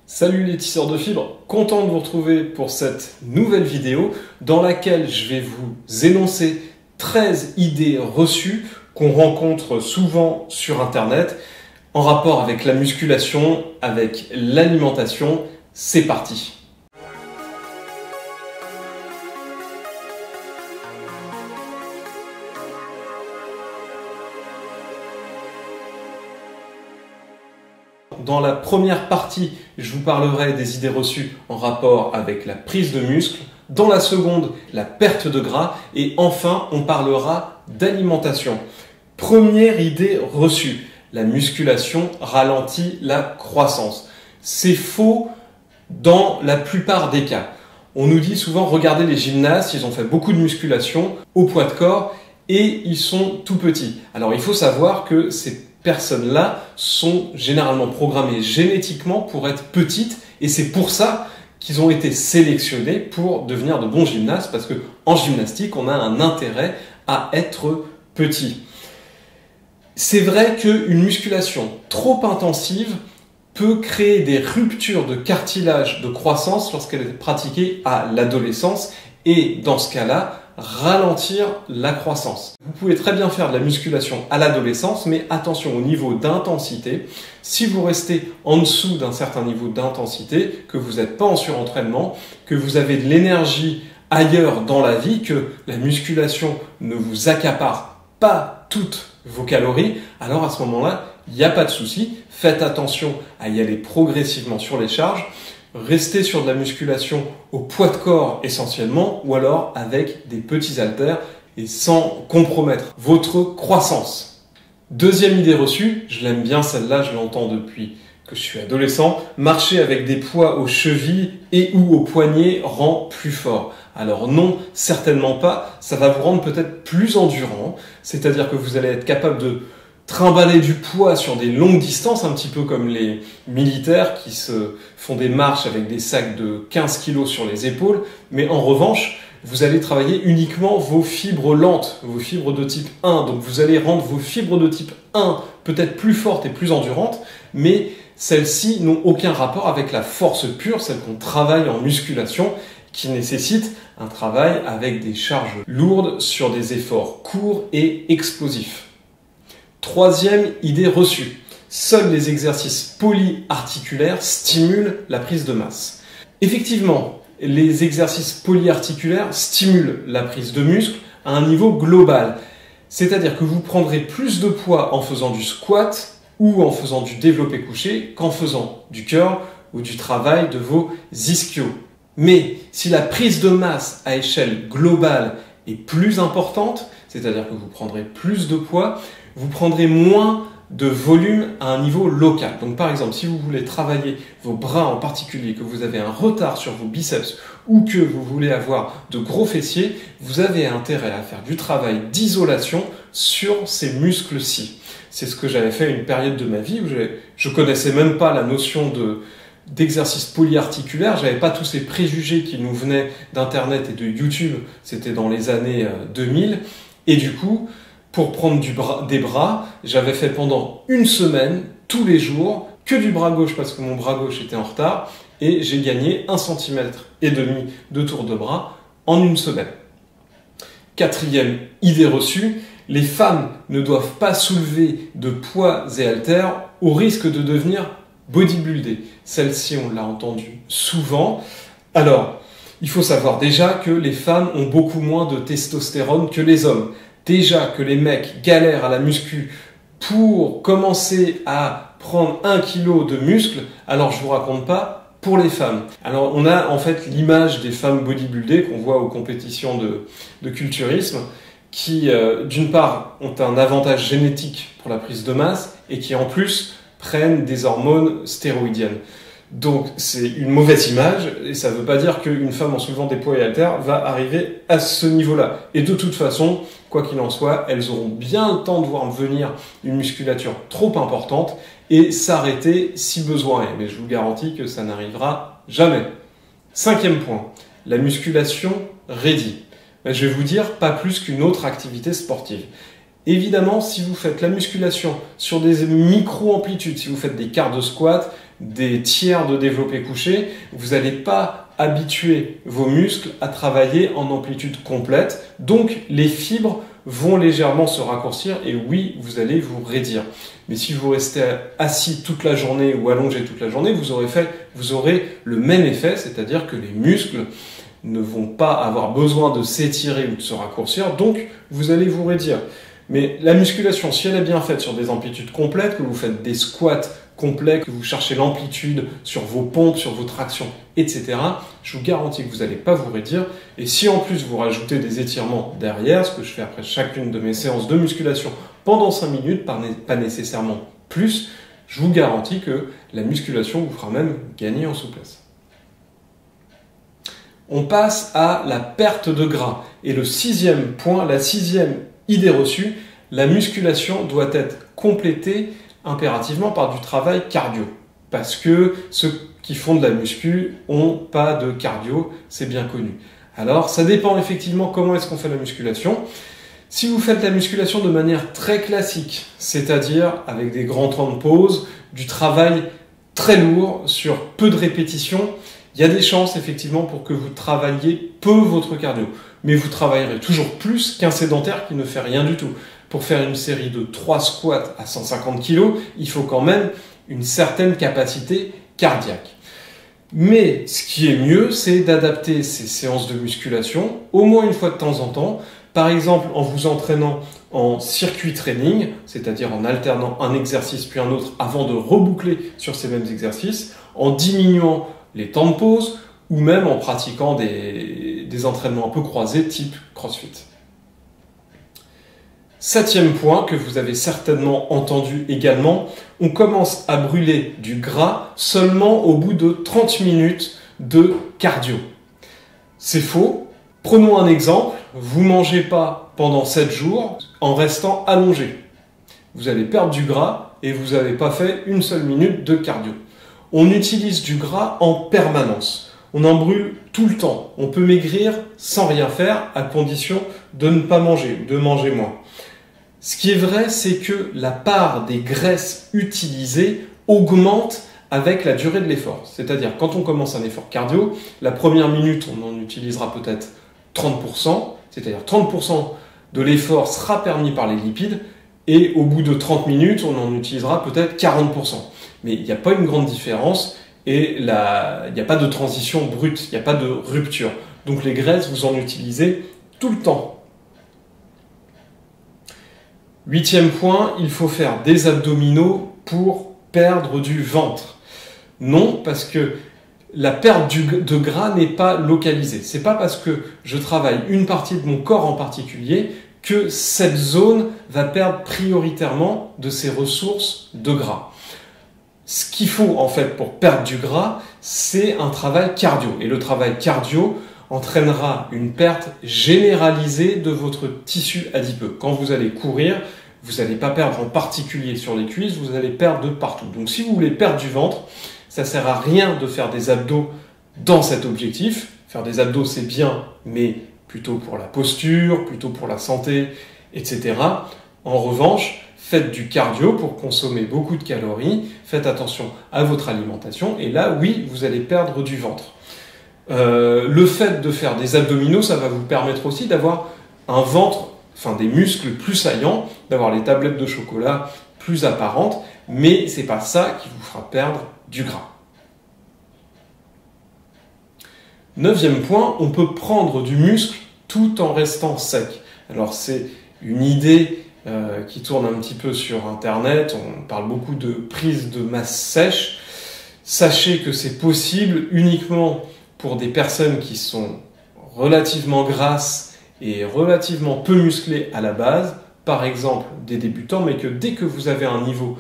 Salut les tisseurs de fibres, content de vous retrouver pour cette nouvelle vidéo dans laquelle je vais vous énoncer 13 idées reçues qu'on rencontre souvent sur internet en rapport avec la musculation, avec l'alimentation. C'est parti! Dans la première partie, je vous parlerai des idées reçues en rapport avec la prise de muscle. Dans la seconde, la perte de gras. Et enfin, on parlera d'alimentation. Première idée reçue, la musculation ralentit la croissance. C'est faux dans la plupart des cas. On nous dit souvent, regardez les gymnastes, ils ont fait beaucoup de musculation au poids de corps et ils sont tout petits. Alors il faut savoir que ces personnes-là sont généralement programmées génétiquement pour être petites et c'est pour ça qu'ils ont été sélectionnés pour devenir de bons gymnastes parce que en gymnastique, on a un intérêt à être petit. C'est vrai qu'une musculation trop intensive peut créer des ruptures de cartilage de croissance lorsqu'elle est pratiquée à l'adolescence et dans ce cas-là, ralentir la croissance. Vous pouvez très bien faire de la musculation à l'adolescence, mais attention au niveau d'intensité. Si vous restez en dessous d'un certain niveau d'intensité, que vous n'êtes pas en surentraînement, que vous avez de l'énergie ailleurs dans la vie, que la musculation ne vous accapare pas toutes vos calories, alors à ce moment-là, il n'y a pas de souci. Faites attention à y aller progressivement sur les charges. Restez sur de la musculation au poids de corps essentiellement ou alors avec des petits haltères et sans compromettre votre croissance. Deuxième idée reçue, je l'aime bien celle-là, je l'entends depuis que je suis adolescent, marcher avec des poids aux chevilles et ou aux poignets rend plus fort. Alors non, certainement pas, ça va vous rendre peut-être plus endurant, c'est-à-dire que vous allez être capable de trimballer du poids sur des longues distances, un petit peu comme les militaires qui se font des marches avec des sacs de 15 kg sur les épaules. Mais en revanche, vous allez travailler uniquement vos fibres lentes, vos fibres de type 1. Donc vous allez rendre vos fibres de type 1 peut-être plus fortes et plus endurantes, mais celles-ci n'ont aucun rapport avec la force pure, celle qu'on travaille en musculation, qui nécessite un travail avec des charges lourdes sur des efforts courts et explosifs. Troisième idée reçue, seuls les exercices polyarticulaires stimulent la prise de masse. Effectivement, les exercices polyarticulaires stimulent la prise de muscle à un niveau global. C'est-à-dire que vous prendrez plus de poids en faisant du squat ou en faisant du développé couché qu'en faisant du curl ou du travail de vos ischios. Mais si la prise de masse à échelle globale est plus importante, c'est-à-dire que vous prendrez plus de poids, vous prendrez moins de volume à un niveau local. Donc par exemple, si vous voulez travailler vos bras en particulier, que vous avez un retard sur vos biceps ou que vous voulez avoir de gros fessiers, vous avez intérêt à faire du travail d'isolation sur ces muscles-ci. C'est ce que j'avais fait à une période de ma vie où je connaissais même pas la notion d'exercice polyarticulaire, j'avais pas tous ces préjugés qui nous venaient d'internet et de YouTube, c'était dans les années 2000, et du coup, pour prendre des bras, j'avais fait pendant une semaine, tous les jours, que du bras gauche parce que mon bras gauche était en retard, et j'ai gagné 1,5 cm de tour de bras en une semaine. Quatrième idée reçue, les femmes ne doivent pas soulever de poids et haltères au risque de devenir bodybuildé. Celle-ci, on l'a entendu souvent. Alors, il faut savoir déjà que les femmes ont beaucoup moins de testostérone que les hommes. Déjà que les mecs galèrent à la muscu pour commencer à prendre 1 kg de muscle, alors je vous raconte pas pour les femmes. Alors on a en fait l'image des femmes bodybuildées qu'on voit aux compétitions de culturisme qui d'une part ont un avantage génétique pour la prise de masse et qui en plus prennent des hormones stéroïdiennes. Donc c'est une mauvaise image et ça ne veut pas dire qu'une femme en soulevant des poids et haltères va arriver à ce niveau-là. Et de toute façon, quoi qu'il en soit, elles auront bien le temps de voir venir une musculature trop importante et s'arrêter si besoin est. Mais je vous garantis que ça n'arrivera jamais. Cinquième point, la musculation raidit. Je vais vous dire pas plus qu'une autre activité sportive. Évidemment, si vous faites la musculation sur des micro-amplitudes, si vous faites des quarts de squat, des tiers de développé couché, vous n'allez pas habituer vos muscles à travailler en amplitude complète. Donc les fibres vont légèrement se raccourcir et oui, vous allez vous raidir. Mais si vous restez assis toute la journée ou allongé toute la journée, vous aurez le même effet, c'est-à-dire que les muscles ne vont pas avoir besoin de s'étirer ou de se raccourcir, donc vous allez vous raidir. Mais la musculation, si elle est bien faite sur des amplitudes complètes, que vous faites des squats complets, que vous cherchez l'amplitude sur vos pompes, sur vos tractions, etc., je vous garantis que vous n'allez pas vous raidir. Et si en plus vous rajoutez des étirements derrière, ce que je fais après chacune de mes séances de musculation pendant 5 minutes, pas nécessairement plus, je vous garantis que la musculation vous fera même gagner en souplesse. On passe à la perte de gras. Et le 6e point, la 6e idée reçue, la musculation doit être complétée impérativement par du travail cardio. Parce que ceux qui font de la muscu n'ont pas de cardio, c'est bien connu. Alors, ça dépend effectivement comment est-ce qu'on fait la musculation. Si vous faites la musculation de manière très classique, c'est-à-dire avec des grands temps de pause, du travail très lourd sur peu de répétitions, il y a des chances effectivement pour que vous travailliez peu votre cardio. Mais vous travaillerez toujours plus qu'un sédentaire qui ne fait rien du tout. Pour faire une série de 3 squats à 150 kg, il faut quand même une certaine capacité cardiaque. Mais ce qui est mieux, c'est d'adapter ces séances de musculation au moins une fois de temps en temps. Par exemple, en vous entraînant en circuit training, c'est-à-dire en alternant un exercice puis un autre avant de reboucler sur ces mêmes exercices, en diminuant les temps de pause ou même en pratiquant des entraînements un peu croisés type CrossFit. 7e point que vous avez certainement entendu également, on commence à brûler du gras seulement au bout de 30 minutes de cardio. C'est faux. Prenons un exemple, vous ne mangez pas pendant 7 jours en restant allongé. Vous allez perdre du gras et vous n'avez pas fait une seule minute de cardio. On utilise du gras en permanence. On en brûle tout le temps. On peut maigrir sans rien faire à condition de ne pas manger, de manger moins. Ce qui est vrai, c'est que la part des graisses utilisées augmente avec la durée de l'effort. C'est-à-dire, quand on commence un effort cardio, la première minute, on en utilisera peut-être 30%, c'est-à-dire 30% de l'effort sera permis par les lipides, et au bout de 30 minutes, on en utilisera peut-être 40%. Mais il n'y a pas une grande différence, et il n'y a pas de transition brute, il n'y a pas de rupture. Donc les graisses, vous en utilisez tout le temps. 8e point, il faut faire des abdominaux pour perdre du ventre. Non, parce que la perte de gras n'est pas localisée. C'est pas parce que je travaille une partie de mon corps en particulier que cette zone va perdre prioritairement de ses ressources de gras. Ce qu'il faut en fait pour perdre du gras, c'est un travail cardio. Et le travail cardio entraînera une perte généralisée de votre tissu adipeux. Quand vous allez courir, vous n'allez pas perdre en particulier sur les cuisses, vous allez perdre de partout. Donc si vous voulez perdre du ventre, ça ne sert à rien de faire des abdos dans cet objectif. Faire des abdos, c'est bien, mais plutôt pour la posture, plutôt pour la santé, etc. En revanche, faites du cardio pour consommer beaucoup de calories, faites attention à votre alimentation, et là, oui, vous allez perdre du ventre. Le fait de faire des abdominaux, ça va vous permettre aussi d'avoir un ventre, enfin des muscles plus saillants, d'avoir les tablettes de chocolat plus apparentes, mais c'est pas ça qui vous fera perdre du gras. 9e point, on peut prendre du muscle tout en restant sec. Alors c'est une idée qui tourne un petit peu sur Internet, on parle beaucoup de prise de masse sèche. Sachez que c'est possible uniquement pour des personnes qui sont relativement grasses et relativement peu musclées à la base, par exemple des débutants, mais que dès que vous avez un niveau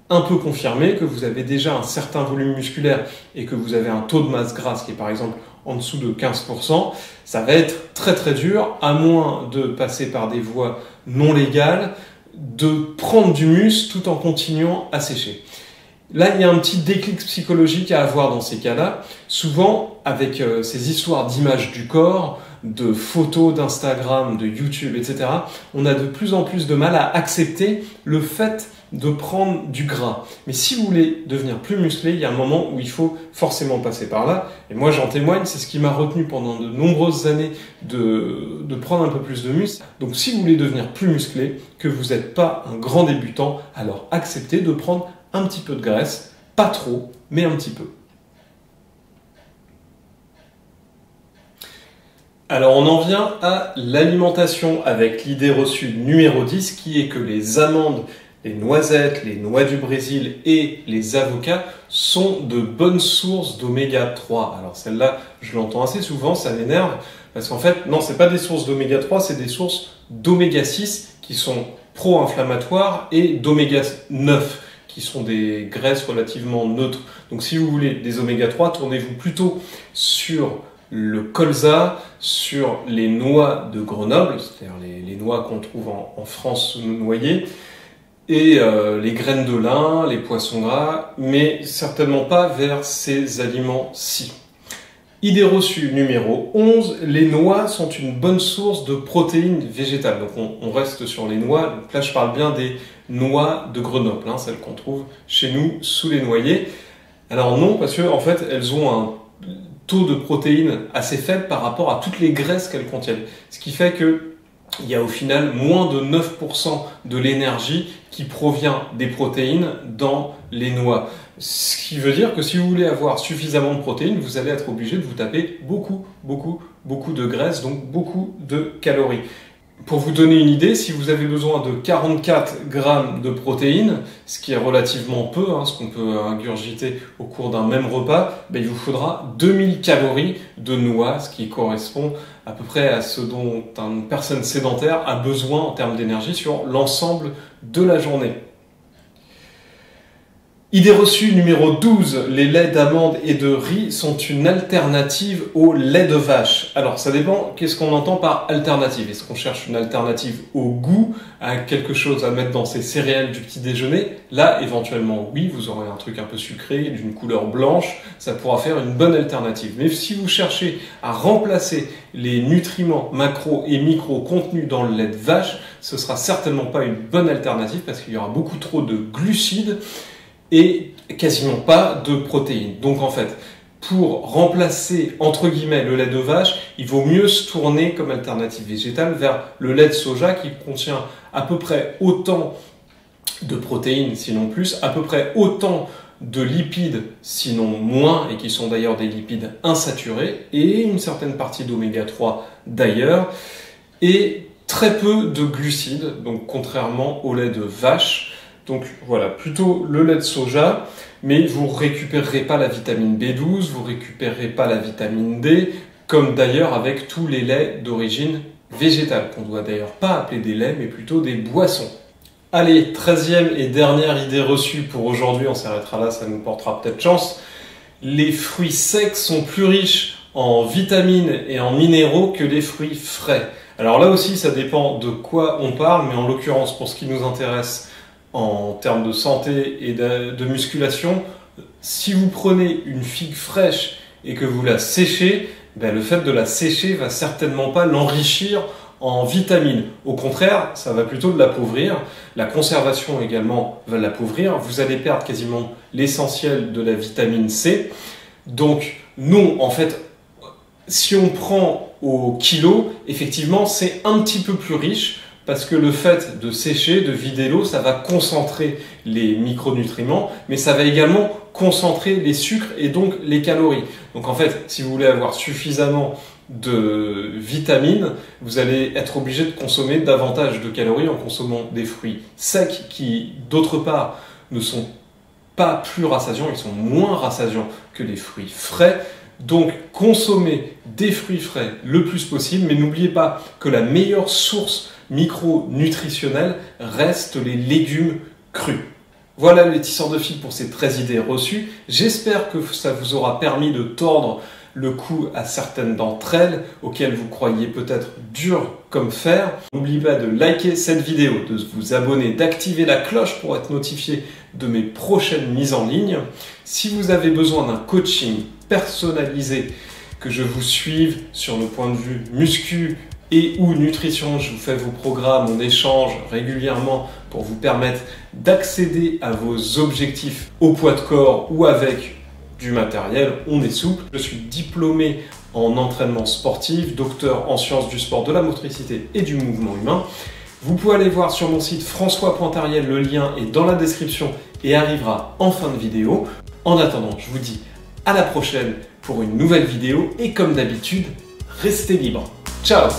un peu confirmé, que vous avez déjà un certain volume musculaire et que vous avez un taux de masse grasse qui est par exemple en dessous de 15%, ça va être très très dur, à moins de passer par des voies non légales, de prendre du muscle tout en continuant à sécher. Là, il y a un petit déclic psychologique à avoir dans ces cas-là. Souvent, avec ces histoires d'images du corps, de photos d'Instagram, de YouTube, etc., on a de plus en plus de mal à accepter le fait de prendre du gras. Mais si vous voulez devenir plus musclé, il y a un moment où il faut forcément passer par là. Et moi, j'en témoigne, c'est ce qui m'a retenu pendant de nombreuses années de prendre un peu plus de muscle. Donc si vous voulez devenir plus musclé, que vous n'êtes pas un grand débutant, alors acceptez de prendre un petit peu de graisse, pas trop, mais un petit peu. Alors on en vient à l'alimentation avec l'idée reçue numéro 10 qui est que les amandes, les noisettes, les noix du Brésil et les avocats sont de bonnes sources d'oméga 3. Alors celle-là, je l'entends assez souvent, ça m'énerve, parce qu'en fait, non, c'est pas des sources d'oméga 3, c'est des sources d'oméga 6 qui sont pro-inflammatoires et d'oméga 9 qui sont des graisses relativement neutres. Donc si vous voulez des oméga 3, tournez-vous plutôt sur le colza, sur les noix de Grenoble, c'est-à-dire les noix qu'on trouve en France noyées, et les graines de lin, les poissons gras, mais certainement pas vers ces aliments-ci. Idée reçue numéro 11, les noix sont une bonne source de protéines végétales. Donc on reste sur les noix, donc là je parle bien des noix de Grenoble, hein, celles qu'on trouve chez nous sous les noyers. Alors non, parce que en fait elles ont un taux de protéines assez faible par rapport à toutes les graisses qu'elles contiennent. Ce qui fait que il y a au final moins de 9% de l'énergie qui provient des protéines dans les noix. Ce qui veut dire que si vous voulez avoir suffisamment de protéines, vous allez être obligé de vous taper beaucoup de graisse, donc beaucoup de calories. Pour vous donner une idée, si vous avez besoin de 44 grammes de protéines, ce qui est relativement peu, hein, ce qu'on peut ingurgiter au cours d'un même repas, il vous faudra 2000 calories de noix, ce qui correspond à peu près à ce dont une personne sédentaire a besoin en termes d'énergie sur l'ensemble de la journée. Idée reçue numéro 12, les laits d'amande et de riz sont une alternative au lait de vache. Alors ça dépend, qu'est-ce qu'on entend par alternative? Est-ce qu'on cherche une alternative au goût, à quelque chose à mettre dans ses céréales du petit déjeuner? Là, éventuellement, oui, vous aurez un truc un peu sucré, d'une couleur blanche, ça pourra faire une bonne alternative. Mais si vous cherchez à remplacer les nutriments macro et micro contenus dans le lait de vache, ce sera certainement pas une bonne alternative parce qu'il y aura beaucoup trop de glucides et quasiment pas de protéines. Donc en fait, pour remplacer entre guillemets le lait de vache, il vaut mieux se tourner comme alternative végétale vers le lait de soja qui contient à peu près autant de protéines, sinon plus, à peu près autant de lipides, sinon moins, et qui sont d'ailleurs des lipides insaturés, et une certaine partie d'oméga 3 d'ailleurs, et très peu de glucides, donc contrairement au lait de vache. Donc voilà, plutôt le lait de soja, mais vous ne récupérerez pas la vitamine B12, vous ne récupérerez pas la vitamine D, comme d'ailleurs avec tous les laits d'origine végétale, qu'on ne doit d'ailleurs pas appeler des laits, mais plutôt des boissons. Allez, 13e et dernière idée reçue pour aujourd'hui, on s'arrêtera là, ça nous portera peut-être chance. Les fruits secs sont plus riches en vitamines et en minéraux que les fruits frais. Alors là aussi, ça dépend de quoi on parle, mais en l'occurrence, pour ce qui nous intéresse, en termes de santé et de musculation, si vous prenez une figue fraîche et que vous la séchez, le fait de la sécher va certainement pas l'enrichir en vitamines. Au contraire, ça va plutôt l'appauvrir. La conservation également va l'appauvrir. Vous allez perdre quasiment l'essentiel de la vitamine C. Donc non, en fait, si on prend au kilo, effectivement, c'est un petit peu plus riche. Parce que le fait de sécher, de vider l'eau, ça va concentrer les micronutriments, mais ça va également concentrer les sucres et donc les calories. Donc en fait, si vous voulez avoir suffisamment de vitamines, vous allez être obligé de consommer davantage de calories en consommant des fruits secs qui, d'autre part, ne sont pas plus rassasiants, ils sont moins rassasiants que les fruits frais. Donc consommez des fruits frais le plus possible, mais n'oubliez pas que la meilleure source micronutritionnelle reste les légumes crus. Voilà les tisseurs de fil pour ces 13 idées reçues. J'espère que ça vous aura permis de tordre le cou à certaines d'entre elles, auxquelles vous croyez peut-être dur comme fer. N'oubliez pas de liker cette vidéo, de vous abonner, d'activer la cloche pour être notifié de mes prochaines mises en ligne. Si vous avez besoin d'un coaching personnalisé, que je vous suive sur le point de vue muscu et ou nutrition, je vous fais vos programmes, on échange régulièrement pour vous permettre d'accéder à vos objectifs au poids de corps ou avec du matériel, on est souple. Je suis diplômé en entraînement sportif, docteur en sciences du sport, de la motricité et du mouvement humain. Vous pouvez aller voir sur mon site François.Tariel, le lien est dans la description et arrivera en fin de vidéo. En attendant, je vous dis à la prochaine pour une nouvelle vidéo et comme d'habitude, restez libres. Ciao!